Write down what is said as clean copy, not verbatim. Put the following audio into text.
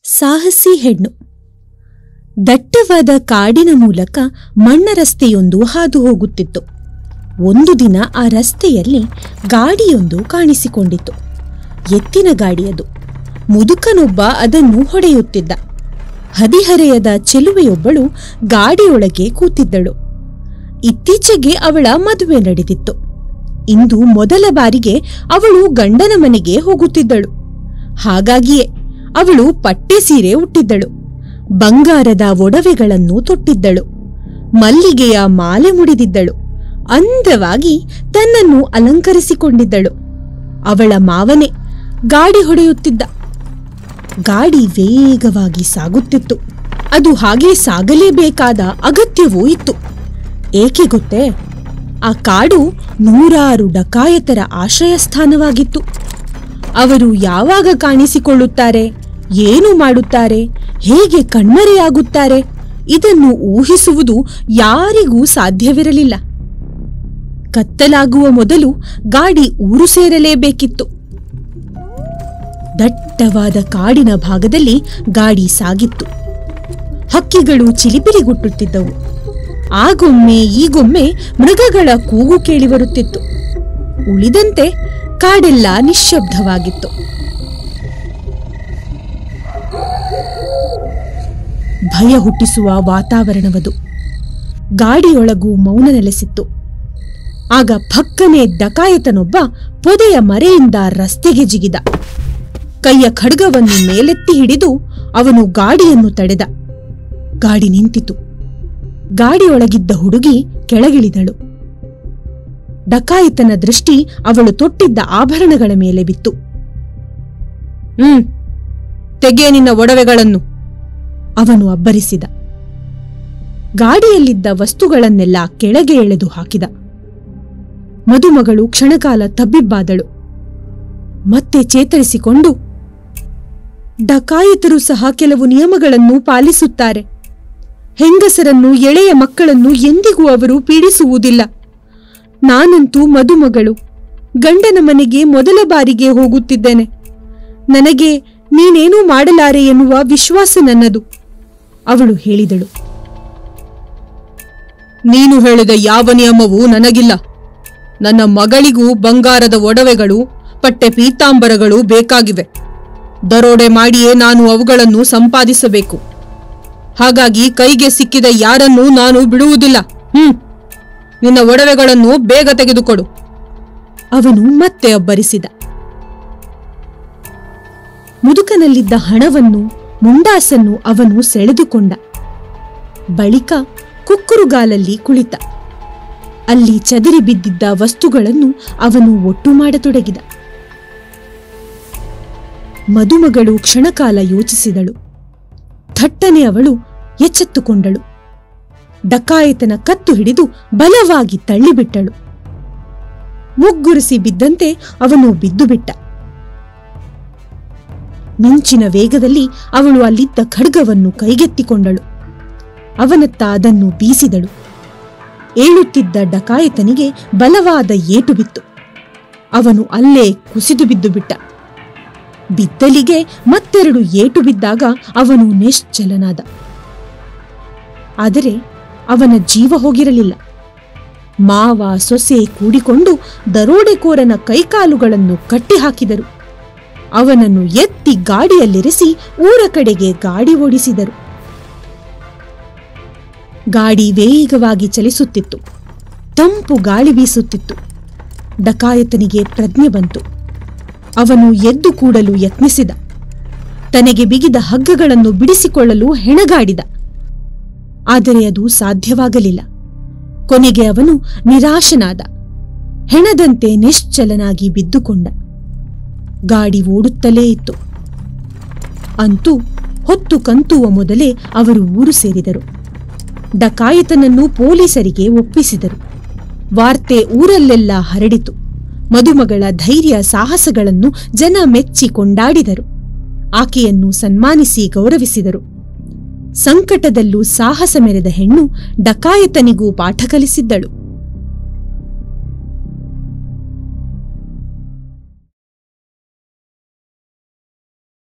ಸಾಹಸಿ ಹೆಣ್ಣು. ದಟ್ಟವಾದ ಕಾಡಿನ ಮೂಲಕ ಮಣ್ಣ ರಸ್ತೆಯೊಂದು ಹಾದು ಹೋಗುತ್ತಿತ್ತು. ಒಂದು ದಿನ ಆ ರಸ್ತೆಯಲ್ಲಿ ಗಾಡಿಯೊಂದು ಕಾಣಿಸಿಕೊಂಡಿತು. ಎತ್ತಿನ ಗಾಡಿಯದು. ಮುದುಕನೊಬ್ಬ ಅದನ್ನು ಹೊಡೆಯುತ್ತಿದ್ದ. ಹದಿಹರೆಯದ ಚೆಲುವೆಯೊಬ್ಬಳು ಗಾಡಿಯೊಳಗೆ ಕೂತಿದ್ದಳು. ಇತ್ತೀಚೆಗೆ ಅವಳ ಮದುವೆ ನಡೆದಿತ್ತು. ಇಂದು ಮೊದಲ ಬಾರಿಗೆ ಅವಳು ಗಂಡನ ಮನೆಗೆ ಹೋಗುತ್ತಿದ್ದಳು. ಹಾಗಾಗಿಯೇ ಅವಳು ಪಟ್ಟೆ ಸೀರೆ ಉಟ್ಟಿದ್ದಳು. ಬಂಗಾರದ ಒಡವೆಗಳನ್ನು ತೊಟ್ಟಿದ್ದಳು. ಮಲ್ಲಿಗೆಯ ಮಾಲೆ ಮುಡಿದಿದ್ದಳು. ಅಂದವಾಗಿ ತನ್ನನ್ನು ಅಲಂಕರಿಸಿಕೊಂಡಿದ್ದಳು. ಅವಳ ಮಾವನೇ ಗಾಡಿ ಹೊಡೆಯುತ್ತಿದ್ದ. ಗಾಡಿ ವೇಗವಾಗಿ ಸಾಗುತ್ತಿತ್ತು. ಅದು ಹಾಗೆ ಸಾಗಲೇಬೇಕಾದ ಅಗತ್ಯವೂ ಇತ್ತು. ಏಕೆ ಗೊತ್ತೇ? ಆ ಕಾಡು ನೂರಾರು ಡಕಾಯತರ ಆಶ್ರಯ ಸ್ಥಾನವಾಗಿತ್ತು. ಅವರು ಯಾವಾಗ ಕಾಣಿಸಿಕೊಳ್ಳುತ್ತಾರೆ, ಏನು ಮಾಡುತ್ತಾರೆ, ಹೇಗೆ ಕಣ್ಮರೆಯಾಗುತ್ತಾರೆ, ಇದನ್ನು ಊಹಿಸುವುದು ಯಾರಿಗೂ ಸಾಧ್ಯವಿರಲಿಲ್ಲ. ಕತ್ತಲಾಗುವ ಮೊದಲು ಗಾಡಿ ಊರು ಸೇರಲೇಬೇಕಿತ್ತು. ದಟ್ಟವಾದ ಕಾಡಿನ ಭಾಗದಲ್ಲಿ ಗಾಡಿ ಸಾಗಿತ್ತು. ಹಕ್ಕಿಗಳು ಚಿಲಿಪಿಲಿಗುಟ್ಟುತ್ತಿದ್ದವು. ಆಗೊಮ್ಮೆ ಈಗೊಮ್ಮೆ ಮೃಗಗಳ ಕೂಗು ಕೇಳಿಬರುತ್ತಿತ್ತು. ಉಳಿದಂತೆ ಕಾಡೆಲ್ಲ ನಿಶ್ಶಬ್ದವಾಗಿತ್ತು. ಭಯ ಹುಟ್ಟಿಸುವ ವಾತಾವರಣವದು. ಗಾಡಿಯೊಳಗೂ ಮೌನ ನೆಲೆಸಿತ್ತು. ಆಗ ಫಕ್ಕನೆ ಡಕಾಯತನೊಬ್ಬ ಪೊದೆಯ ಮರೆಯಿಂದ ರಸ್ತೆಗೆ ಜಿಗಿದ. ಕೈಯ ಖಡ್ಗವನ್ನು ಮೇಲೆತ್ತಿ ಹಿಡಿದು ಅವನು ಗಾಡಿಯನ್ನು ತಡೆದ. ಗಾಡಿ ನಿಂತಿತು. ಗಾಡಿಯೊಳಗಿದ್ದ ಹುಡುಗಿ ಕೆಳಗಿಳಿದಳು. ಡಕಾಯಿತನ ದೃಷ್ಟಿ ಅವಳು ತೊಟ್ಟಿದ್ದ ಆಭರಣಗಳ ಮೇಲೆ ಬಿತ್ತು. ತೆಗೆ ನಿನ್ನ ಒಡವೆಗಳನ್ನು, ಅವನು ಅಬ್ಬರಿಸಿದ. ಗಾಡಿಯಲ್ಲಿದ್ದ ವಸ್ತುಗಳನ್ನೆಲ್ಲ ಕೆಳಗೆ ಎಳೆದು ಹಾಕಿದ. ಮದುಮಗಳು ಕ್ಷಣಕಾಲ ತಬ್ಬಿಬ್ಬಾದಳು. ಮತ್ತೆ ಚೇತರಿಸಿಕೊಂಡು, ಡಕಾಯಿತರು ಸಹ ಕೆಲವು ನಿಯಮಗಳನ್ನು ಪಾಲಿಸುತ್ತಾರೆ. ಹೆಂಗಸರನ್ನು, ಎಳೆಯ ಮಕ್ಕಳನ್ನು ಎಂದಿಗೂ ಅವರು ಪೀಡಿಸುವುದಿಲ್ಲ. ನಾನಂತೂ ಮದುಮಗಳು, ಗಂಡನ ಮನೆಗೆ ಮೊದಲ ಬಾರಿಗೆ ಹೋಗುತ್ತಿದ್ದೇನೆ. ನನಗೆ ನೀನೇನೂ ಮಾಡಲಾರೆ ಎನ್ನುವ ವಿಶ್ವಾಸ ನನ್ನದು, ಅವಳು ಹೇಳಿದಳು. ನೀನು ಹೇಳಿದ ಯಾವ ನಿಯಮವೂ ನನಗಿಲ್ಲ. ನನ್ನ ಮಗಳಿಗೂ ಬಂಗಾರದ ಒಡವೆಗಳು, ಪಟ್ಟೆ ಪೀತಾಂಬರಗಳು ಬೇಕಾಗಿವೆ. ದರೋಡೆ ಮಾಡಿಯೇ ನಾನು ಅವುಗಳನ್ನು ಸಂಪಾದಿಸಬೇಕು. ಹಾಗಾಗಿ ಕೈಗೆ ಸಿಕ್ಕಿದ ಯಾರನ್ನೂ ನಾನು ಬಿಡುವುದಿಲ್ಲ. ನಿನ್ನ ಒಡವೆಗಳನ್ನು ಬೇಗ ತೆಗೆದುಕೊಡು, ಅವನು ಮತ್ತೆ ಅಬ್ಬರಿಸಿದ. ಮುದುಕನಲ್ಲಿದ್ದ ಹಣವನ್ನು, ಮುಂಡಾಸನ್ನು ಅವನು ಸೆಳೆದುಕೊಂಡ. ಬಳಿಕ ಕುಕ್ಕುರುಗಾಲಲ್ಲಿ ಕುಳಿತ. ಅಲ್ಲಿ ಚದರಿ ಬಿದ್ದಿದ್ದ ವಸ್ತುಗಳನ್ನು ಅವನು ಒಟ್ಟು ಮಾಡತೊಡಗಿದ. ಮದುಮಗಳು ಕ್ಷಣಕಾಲ ಯೋಚಿಸಿದಳು. ಥಟ್ಟನೆ ಅವಳು ಎಚ್ಚೆತ್ತುಕೊಂಡಳು. ಡಕಾಯಿತನ ಕತ್ತು ಹಿಡಿದು ಬಲವಾಗಿ ತಳ್ಳಿಬಿಟ್ಟಳು. ಮುಗ್ಗುರಿಸಿ ಬಿದ್ದಂತೆ ಅವನು ಬಿದ್ದುಬಿಟ್ಟ. ಮಿಂಚಿನ ವೇಗದಲ್ಲಿ ಅವಳು ಅಲ್ಲಿದ್ದ ಖಡ್ಗವನ್ನು ಕೈಗೆತ್ತಿಕೊಂಡಳು. ಅವನತ್ತ ಅದನ್ನು ಬೀಸಿದಳು. ಏಳುತ್ತಿದ್ದ ಡಕಾಯಿತನಿಗೆ ಬಲವಾದ ಏಟು ಬಿತ್ತು. ಅವನು ಅಲ್ಲೇ ಕುಸಿದು ಬಿದ್ದುಬಿಟ್ಟ. ಬಿದ್ದಲಿಗೆ ಮತ್ತೆರಡು ಏಟು ಬಿದ್ದಾಗ ಅವನು ನಿಶ್ಚಲನಾದ. ಆದರೆ ಅವನ ಜೀವ ಹೋಗಿರಲಿಲ್ಲ. ಮಾವ ಸೊಸೆ ಕೂಡಿಕೊಂಡು ದರೋಡೆಕೋರನ ಕೈಕಾಲುಗಳನ್ನು ಕಟ್ಟಿಹಾಕಿದರು. ಅವನನ್ನು ಎತ್ತಿ ಗಾಡಿಯಲ್ಲಿರಿಸಿ ಊರ ಕಡೆಗೆ ಗಾಡಿ ಓಡಿಸಿದರು. ಗಾಡಿ ವೇಗವಾಗಿ ಚಲಿಸುತ್ತಿತ್ತು. ತಂಪು ಗಾಳಿ ಬೀಸುತ್ತಿತ್ತು. ಡಕಾಯತನಿಗೆ ಪ್ರಜ್ಞೆ ಬಂತು. ಅವನು ಎದ್ದು ಕೂಡಲು ಯತ್ನಿಸಿದ. ತನಗೆ ಬಿಗಿದ ಹಗ್ಗಗಳನ್ನು ಬಿಡಿಸಿಕೊಳ್ಳಲು ಹೆಣಗಾಡಿದ. ಆದರೆ ಅದು ಸಾಧ್ಯವಾಗಲಿಲ್ಲ. ಕೊನೆಗೆ ಅವನು ನಿರಾಶನಾದ. ಹೆಣದಂತೆ ನಿಶ್ಚಲನಾಗಿ ಬಿದ್ದುಕೊಂಡ. ಗಾಡಿ ಓಡುತ್ತಲೇ ಇತ್ತು. ಅಂತೂ ಹೊತ್ತು ಕಂತುವ ಮೊದಲೇ ಅವರು ಊರು ಸೇರಿದರು. ಡಕಾಯಿತನನ್ನು ಪೊಲೀಸರಿಗೆ ಒಪ್ಪಿಸಿದರು. ವಾರ್ತೆ ಊರಲ್ಲೆಲ್ಲ ಹರಡಿತು. ಮದುಮಗಳ ಧೈರ್ಯ ಸಾಹಸಗಳನ್ನು ಜನ ಮೆಚ್ಚಿ ಕೊಂಡಾಡಿದರು. ಆಕೆಯನ್ನು ಸನ್ಮಾನಿಸಿ ಗೌರವಿಸಿದರು. ಸಂಕಟದಲ್ಲೂ ಸಾಹಸ ಮೆರೆದ ಹೆಣ್ಣು ಡಕಾಯಿತನಿಗೂ ಪಾಠ ಕಲಿಸಿದ್ದಳು.